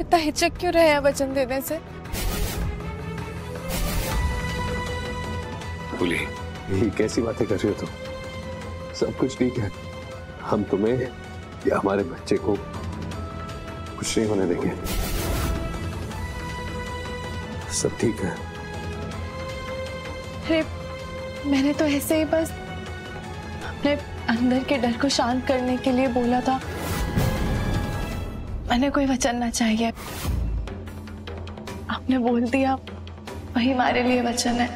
इतना हिचक क्यों रहे हैं वचन देने से? फूली, ये कैसी बातें कर रही हो तुम? सब कुछ ठीक है, हम तुम्हें या हमारे बच्चे को कुछ नहीं होने देंगे। सब ठीक है। अरे मैंने तो ऐसे ही बस अपने अंदर के डर को शांत करने के लिए बोला था। मैंने कोई वचन ना चाहिए, आपने बोल दिया, वही हमारे लिए वचन है।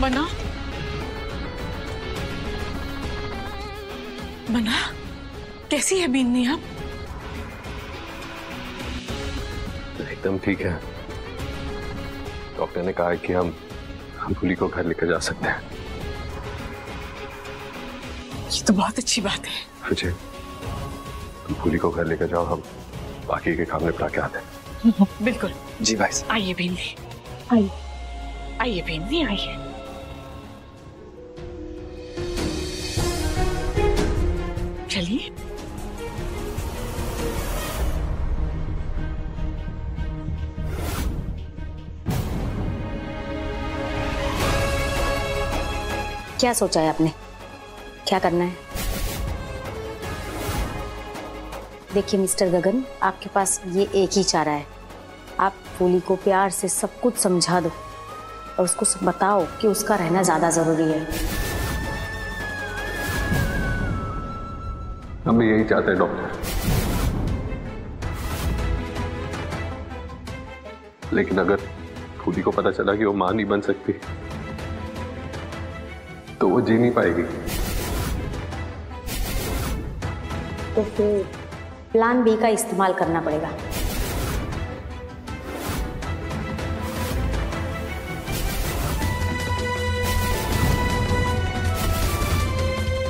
मना, मना, कैसी है बीनी आप? एकदम ठीक है। डॉक्टर ने कहा है कि हम फूली को घर लेकर जा सकते हैं। ये तो बहुत अच्छी बात है। विजय, तुम फूली को घर लेकर जाओ, हम बाकी के काम निपटा के आते हैं। बिल्कुल। जी भाई साहब। आइए बीनी, आइए, आइए बीनी, आइए। चलिए। क्या सोचा है आपने, क्या करना है? देखिए मिस्टर गगन, आपके पास ये एक ही चारा है। आप फूली को प्यार से सब कुछ समझा दो और उसको बताओ कि उसका रहना ज्यादा जरूरी है। हम भी यही चाहते हैं डॉक्टर, लेकिन अगर फूली को पता चला कि वो मां नहीं बन सकती तो वो जी नहीं पाएगी। तो फिर प्लान बी का इस्तेमाल करना पड़ेगा।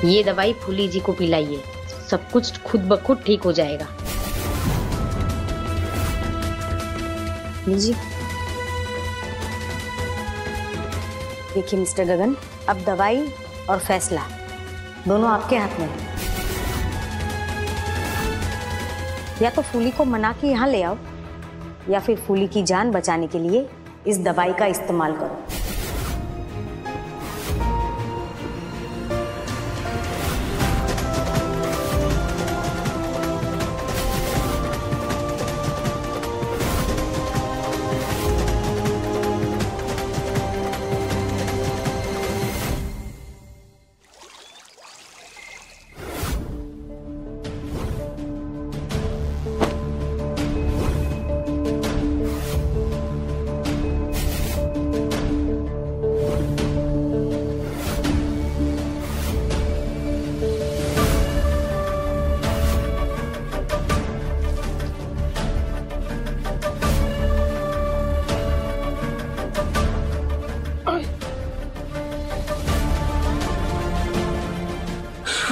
ये दवाई फूली जी को पिलाइए, सब कुछ खुद ब खुद ठीक हो जाएगा। लीजिए। देखिए मिस्टर गगन, अब दवाई और फैसला दोनों आपके हाथ में है। या तो फूली को मना के यहाँ ले आओ या फिर फूली की जान बचाने के लिए इस दवाई का इस्तेमाल करो।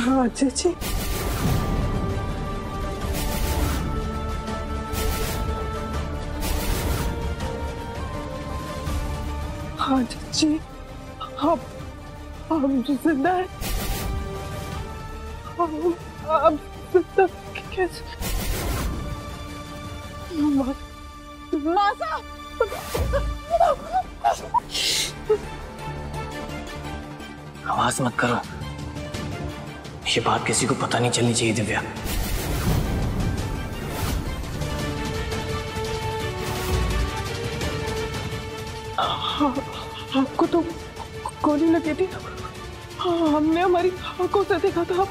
हाँ चाची, हाँ चाची, आप जिंदा है। आप जिंदा कैसे? मासा, आवाज मत करो, ये बात किसी को पता नहीं चलनी चाहिए। दिव्या, आपको तो गोली लगी थी। हमने हमारी आंखों से देखा था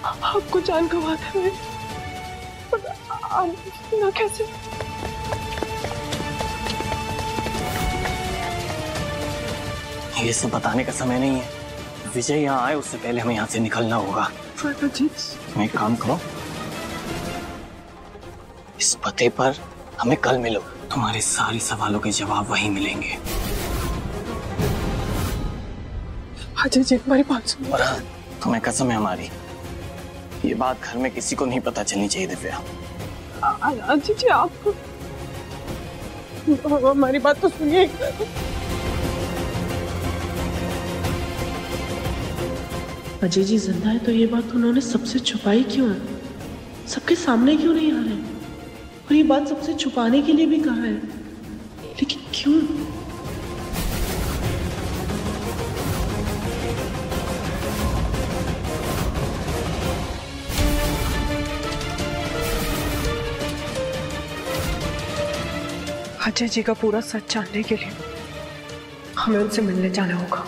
आपको जान गंवाते हुए। ना कैसे? ये सब बताने का समय नहीं है। विजय यहाँ आए उससे पहले हमें यहाँ से निकलना होगा। तुम एक काम करो, इस पते पर हमें कल मिलो, तुम्हारे सारे सवालों के जवाब वहीं मिलेंगे। अजय जी, हमारी बात सुनो। और हाँ, तुम्हें कसम है हमारी, ये बात घर में किसी को नहीं पता चलनी चाहिए। दिव्या, जी आप हमारी बात तो सुनिए। अजय जी जिंदा है तो ये बात उन्होंने सबसे छुपाई क्यों है? सबके सामने क्यों नहीं आ रहे? और ये बात सबसे छुपाने के लिए भी कहा है, लेकिन क्यों? अजय जी का पूरा सच जानने के लिए हमें उनसे मिलने जाना होगा।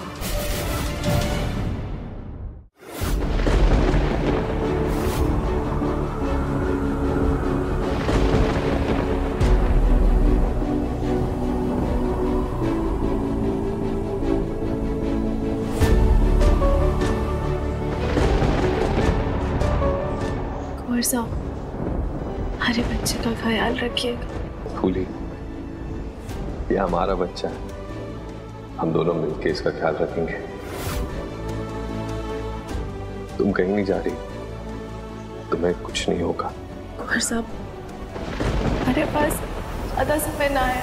कुंवर साहब, हमारे बच्चे का ख्याल रखिएगा। फूली, ये हमारा बच्चा है, हम दोनों मिलकर इसका ख्याल रखेंगे। तुम कहीं नहीं जा रही, तुम्हें कुछ नहीं होगा। कुंवर साहब, हमारे पास ज्यादा समय ना है।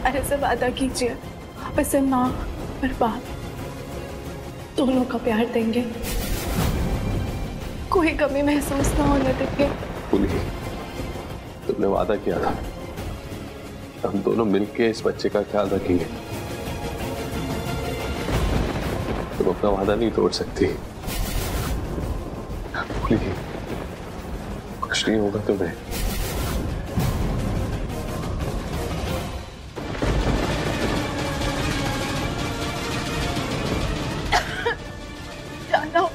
अरे से वादा कीजिए, आप इसे माँ और बाप दोनों का प्यार देंगे, कोई कमी महसूस ना होने देंगे। फूली, तुमने वादा किया था, हम दोनों मिलके इस बच्चे का ख्याल रखेंगे। तुम अपना वादा नहीं तोड़ सकती। फूली, कुछ नहीं होगा तुम्हें। जाना,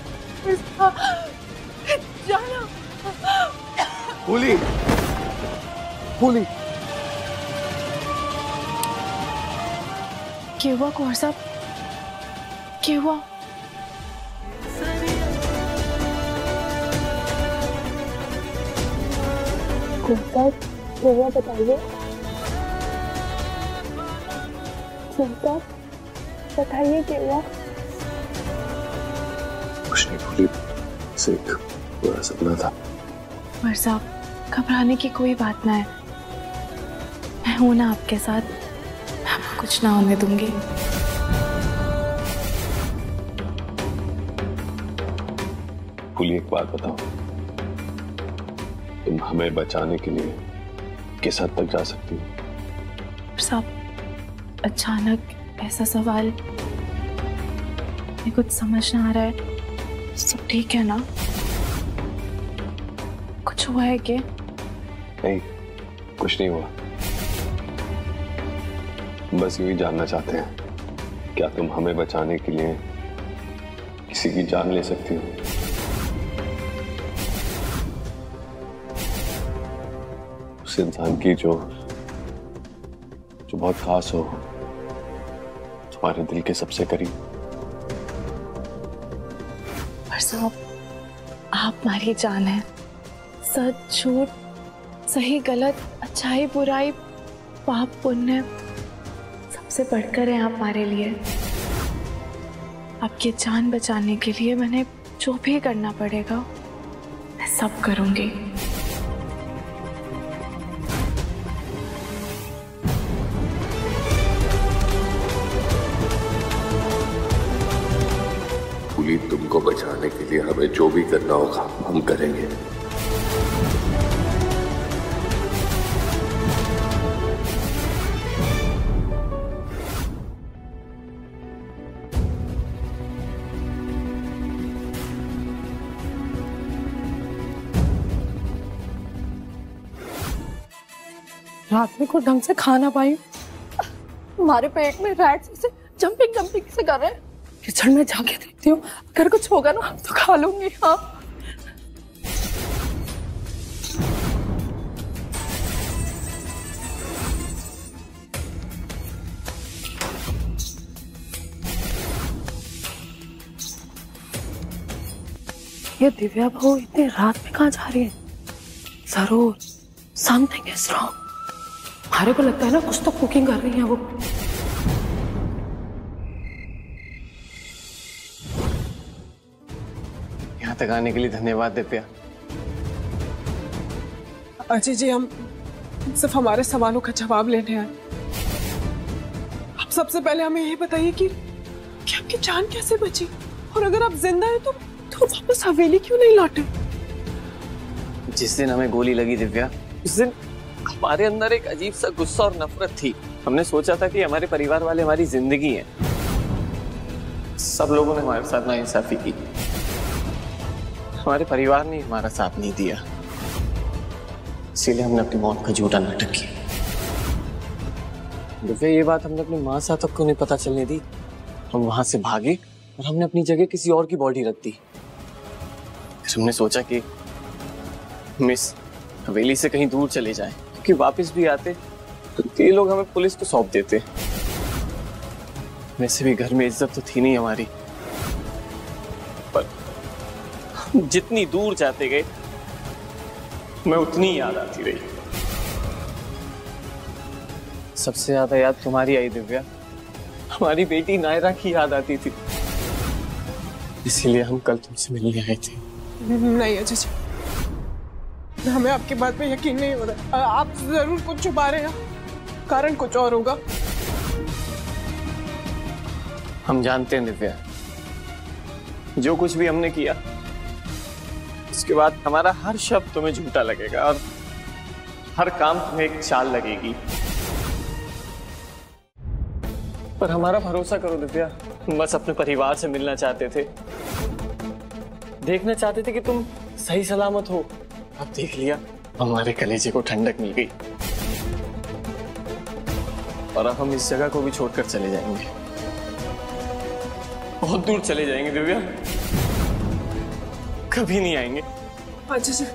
जाना। फूली, फूली, क्या हुआ कुंवर साहब? क्या हुआ? कुंवर साहब बताइए, बताइए क्या हुआ? कुछ नहीं फूली, सिर्फ पूरा सपना था। कुंवर साहब, घबराने की कोई बात ना है, मैं हूं ना आपके साथ, मैं आपको कुछ ना होने दूंगी। फूली, एक बात बताओ, तुम हमें बचाने के लिए किस हद तक जा सकती हो? कुंवर साहब, अचानक ऐसा सवाल, मुझे कुछ समझ ना आ रहा है। सब ठीक है ना? कुछ हुआ है क्या? नहीं, कुछ नहीं हुआ। बस यूं ही जानना चाहते हैं, क्या तुम हमें बचाने के लिए किसी की जान ले सकती हो? उस इंसान की जो बहुत खास हो, तुम्हारे दिल के सबसे करीब। कुंवर साहब, आप हमारी जान है। सच झूठ, सही गलत, अच्छाई बुराई, पाप पुण्य, सबसे बढ़कर है आप हमारे लिए। आपकी जान बचाने के लिए मैंने जो भी करना पड़ेगा मैं सब करूंगी। फूली, तुमको बचाने के लिए हमें जो भी करना होगा हम करेंगे। रात में को ढंग से खाना पाई, हमारे पेट में रैट्स ऐसे जंपिंग से कर रहे हैं। किचन में जाके देखती हूँ, अगर कुछ होगा ना तो खा लूंगी। हाँ, ये दिव्या बहू इतनी रात में कहाँ जा रही है? जरूर समथिंग इज रॉन्ग। हमारे को लगता है ना कुछ तो कुकिंग कर रही है वो। यहाँ तक आने के लिए धन्यवाद दिव्या। अजय जी, हम सिर्फ हमारे सवालों का जवाब लेने आए। आप सबसे पहले हमें ये बताइए कि आपकी जान कैसे बची, और अगर आप जिंदा हैं तो वापस हवेली क्यों नहीं लौटे? जिस दिन हमें गोली लगी दिव्या, उस दिन हमारे अंदर एक अजीब सा गुस्सा और नफरत थी। हमने सोचा था कि हमारे परिवार वाले हमारी जिंदगी हैं। सब लोगों ने हमारे साथ नाइंसाफी की, हमारे परिवार ने हमारा साथ नहीं दिया, इसीलिए हमने अपनी मौत का झूठा नाटक किया। दिव्या, ये बात हमने अपनी माँ साहब तक को नहीं पता चलने दी। हम वहां से भागे और हमने अपनी जगह किसी और की बॉडी रख दी। फिर हमने सोचा कि मिस हवेली से कहीं दूर चले जाएं, क्योंकि वापस भी आते तो ये लोग हमें पुलिस को सौंप देते। वैसे भी घर में इज्जत तो थी नहीं हमारी, पर हम जितनी दूर जाते गए मैं उतनी याद आती रही। सबसे ज्यादा याद तुम्हारी आई दिव्या, हमारी बेटी नायरा की याद आती थी, इसीलिए हम कल तुमसे मिलने आए थे। नहीं अजय जी, हमें आपकी बात पे यकीन नहीं हो रहा। आप जरूर कुछ छुपा रहे हैं, कारण कुछ और होगा। हम जानते हैं दिव्या, जो कुछ भी हमने किया उसके बाद हमारा हर शब्द तुम्हें झूठा लगेगा और हर काम तुम्हें एक चाल लगेगी। पर हमारा भरोसा करो दिव्या, हम बस अपने परिवार से मिलना चाहते थे, देखना चाहते थे कि तुम सही सलामत हो। अब देख लिया, हमारे कलेजे को ठंडक मिल गई और अब हम इस जगह को भी छोड़कर चले जाएंगे, बहुत दूर चले जाएंगे दिव्या, कभी नहीं आएंगे। अजय जी,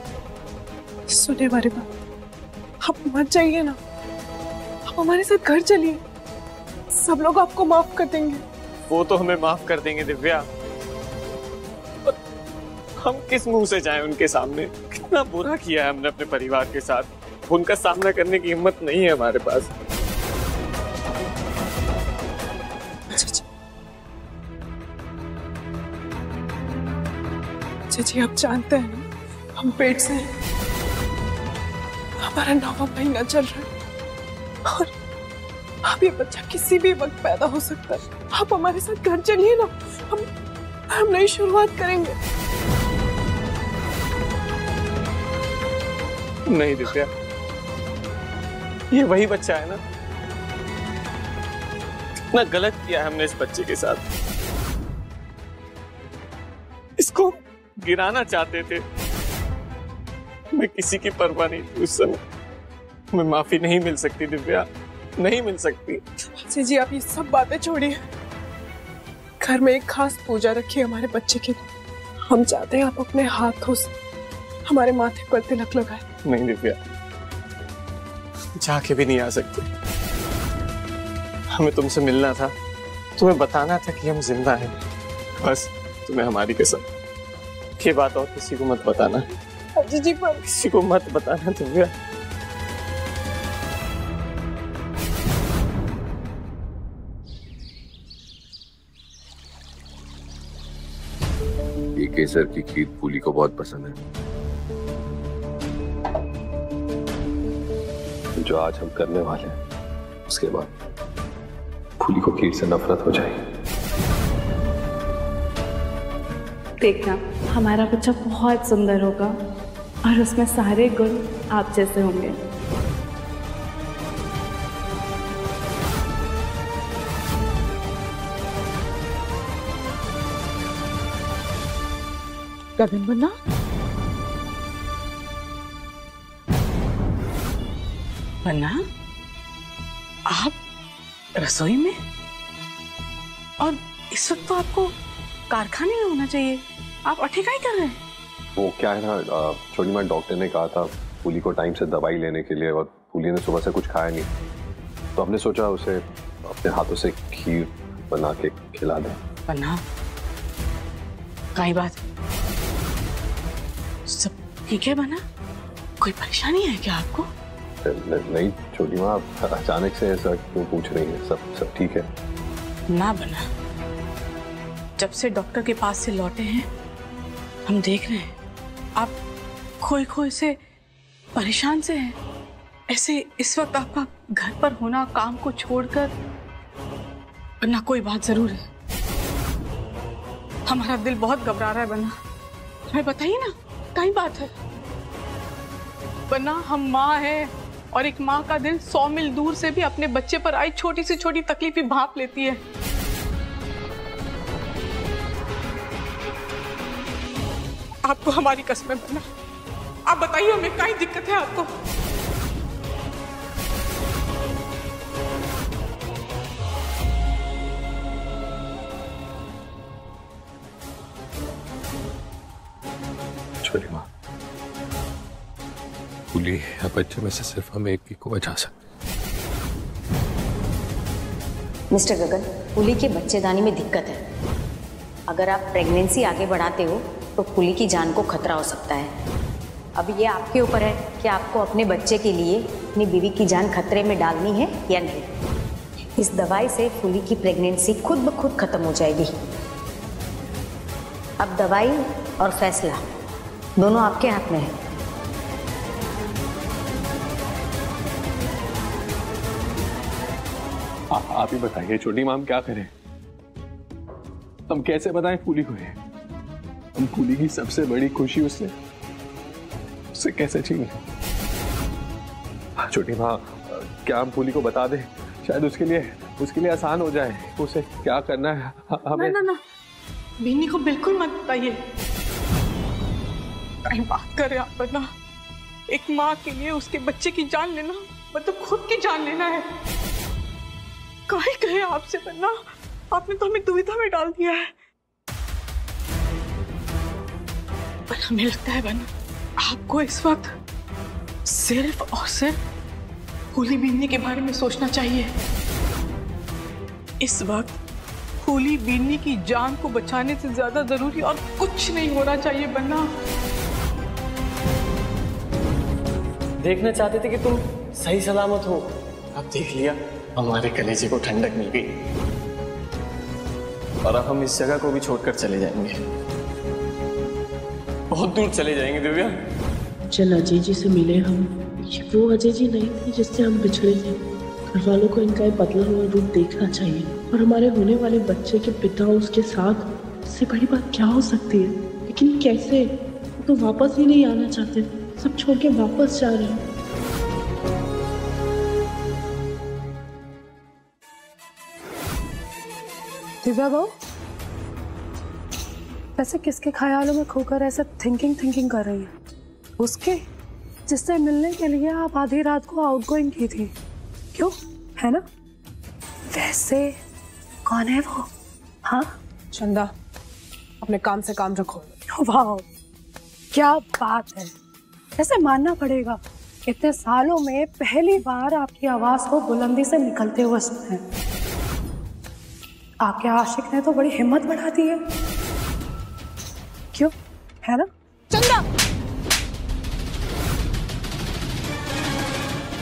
सुने हमारी बात, आप मत जाइए ना, आप हमारे साथ घर चलिए, सब लोग आपको माफ कर देंगे। वो तो हमें माफ कर देंगे दिव्या, हम किस मुंह से जाएं उनके सामने? कितना बुरा किया है हमने अपने परिवार के साथ, उनका सामना करने की हिम्मत नहीं है हमारे पास। जी आप जानते हैं ना, हम पेट से हैं, हमारा 9वां महीना चल रहा है और अब ये बच्चा किसी भी वक्त पैदा हो सकता है। आप हमारे साथ घर चलिए ना, हम नई शुरुआत करेंगे। नहीं दिव्या, ये वही बच्चा है ना, कितना गलत किया हमने इस बच्चे के साथ, इसको गिराना चाहते थे। मैं किसी की परवाह नहीं थी उस समय, मैं माफी नहीं मिल सकती दिव्या, नहीं मिल सकती। अजय जी, आप ये सब बातें छोड़िए, घर में एक खास पूजा रखिए हमारे बच्चे के लिए। हम चाहते हैं आप अपने हाथों से हमारे माथे पर तिलक लगाए। नहीं दिव्या, जाके भी नहीं आ सकते, हमें तुमसे मिलना था, तुम्हें बताना था कि हम जिंदा हैं, बस। तुम्हें हमारी कसम, ये बात और किसी को मत बताना। अजय जी, पर किसी को मत बताना दिव्या। ये केसर की खीर फूली को बहुत पसंद है। जो आज हम करने वाले हैं, उसके बाद फूली को खीर से नफरत हो जाएगी। देखना, हमारा बच्चा बहुत सुंदर होगा और उसमें सारे गुण आप जैसे होंगे। गगन बन्ना, बन्ना, आप रसोई में? और इस वक्त तो आपको कारखाने में होना चाहिए, आप अठे क्या कर रहे हैं? वो क्या है ना, छोटी माँ, डॉक्टर ने कहा था फूली को टाइम से दवाई लेने के लिए, और फूली ने सुबह से कुछ खाया नहीं, तो हमने सोचा उसे अपने हाथों से खीर बना के खिला दें। बन्ना, कई बात सब ठीक है बना? कोई परेशानी है क्या आपको? नहीं छोटी माँ, अचानक से ऐसा क्यों पूछ रही है? सब ठीक है ना बना। जब से डॉक्टर के पास से लौटे हैं, हम देख रहे हैं आप खोए खोए से परेशान से हैं। ऐसे इस वक्त आपका घर पर होना, काम को छोड़कर, वरना कोई बात जरूर है। हमारा दिल बहुत घबरा रहा है वरना। हमें बताइए ना, क्या बात है? वरना हम माँ हैं और एक माँ का दिल 100 मील दूर से भी अपने बच्चे पर आई छोटी से छोटी तकलीफ ही भांप लेती है। आपको हमारी कसमें बना, आप बताइए हमें क्या दिक्कत है आपको? छोटी माँ, फूली या बच्चे में से सिर्फ हम एक ही को बचा सकते। मिस्टर गगन, फूली के बच्चेदानी में दिक्कत है। अगर आप प्रेगनेंसी आगे बढ़ाते हो तो फूली की जान को खतरा हो सकता है। अब ये आपके ऊपर है कि आपको अपने बच्चे के लिए अपनी बीवी की जान खतरे में डालनी है या नहीं। इस दवाई से फूली की प्रेगनेंसी खुद ब खुद खत्म हो जाएगी। अब दवाई और फैसला दोनों आपके हाथ में है। आप ही बताइए छोटी माँ, हम क्या करें? हम कैसे बताएं फूली को? ये हम फूली की सबसे बड़ी खुशी उससे कैसे छीन लें? छोटी माँ, क्या हम फूली को बता दें? शायद उसके लिए आसान हो जाए। उसे क्या करना है हमें? ना, बीनी को बिल्कुल मत बताइए। कहीं बात कर रहे आप ना। एक माँ के लिए उसके बच्चे की जान लेना मतलब खुद की जान लेना है। काहे कहे आपसे बनना, आपने तो हमें दुविधा में डाल दिया है। पर हमें लगता है बना, आपको इस वक्त सिर्फ और सिर्फ फूली बीनने के बारे में सोचना चाहिए। इस वक्त फूली बीनने की जान को बचाने से ज्यादा जरूरी और कुछ नहीं होना चाहिए बन्ना। देखना चाहते थे कि तुम सही सलामत हो। अब देख लिया, हमारे कलेजे को ठंडक मिल गई। और अब हम इस जगह को भी छोड़कर चले जाएंगे, बहुत दूर चले जाएंगे। दिव्या, चल अजय जी से मिले हम। ये वो अजय जी नहीं थे जिससे हम बिछड़े थे। घर वालों को इनका ये बदला हुआ रूप देखना चाहिए। और हमारे होने वाले बच्चे के पिता उसके साथ, इससे बड़ी बात क्या हो सकती है? लेकिन कैसे? वो तो वापस ही नहीं आना चाहते, सब छोड़ के वापस जा रहे हैं। दिव्या बहू, वैसे किसके ख्यालों में खोकर ऐसा थिंकिंग कर रही है? उसके जिससे मिलने के लिए आप आधी रात को आउटगोइंग की थी, क्यों? है ना? वैसे कौन है वो? हाँ चंदा, अपने काम से काम रखो। वाह, क्या बात है। ऐसे मानना पड़ेगा, इतने सालों में पहली बार आपकी आवाज को बुलंदी से निकलते हुए सुना है। आपके आशिक ने तो बड़ी हिम्मत बढ़ा दी है, क्यों? है ना? चंदा,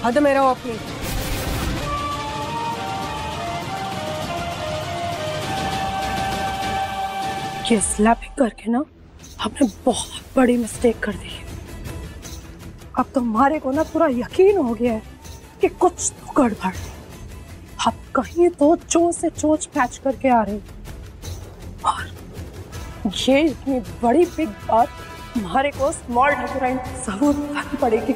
हद में रहो अपनी। ये स्लैपिंग करके ना आपने बहुत बड़ी मिस्टेक कर दी है। अब तो हमारे को ना पूरा यकीन हो गया है कि कुछ तो गड़बड़ है। आप कहीं तो चोच से चोच पैच करके आ रहे, और ये इतनी बड़ी बिग बात हमारे को स्मॉल ठाकुराइन जरूर करनी पड़ेगी।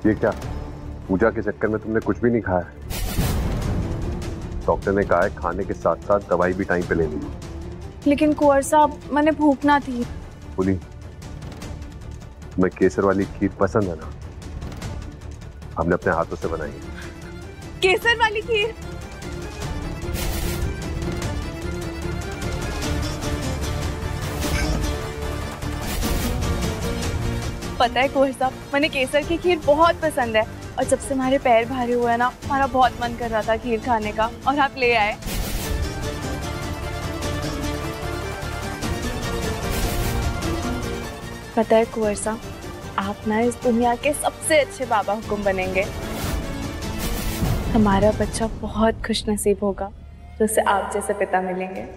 ये क्या, पूजा के चक्कर में तुमने कुछ भी नहीं खाया? डॉक्टर ने कहा है खाने के साथ साथ दवाई भी टाइम पे लेनी है। लेकिन कुंवर साहब, मैंने भूख ना थी। बोली, तुम्हें केसर वाली खीर पसंद है ना? हमने अपने हाथों से बनाई है। केसर वाली खीर? पता है कुंवर साहब, मैंने केसर की खीर बहुत पसंद है और जब से हमारे पैर भारी हुए ना, हमारा बहुत मन कर रहा था खीर खाने का और आप ले आए। पता है कुंवर साहब, आप ना इस दुनिया के सबसे अच्छे बाबा हुकुम बनेंगे। हमारा बच्चा बहुत खुशनसीब होगा जो उसे आप जैसे पिता मिलेंगे।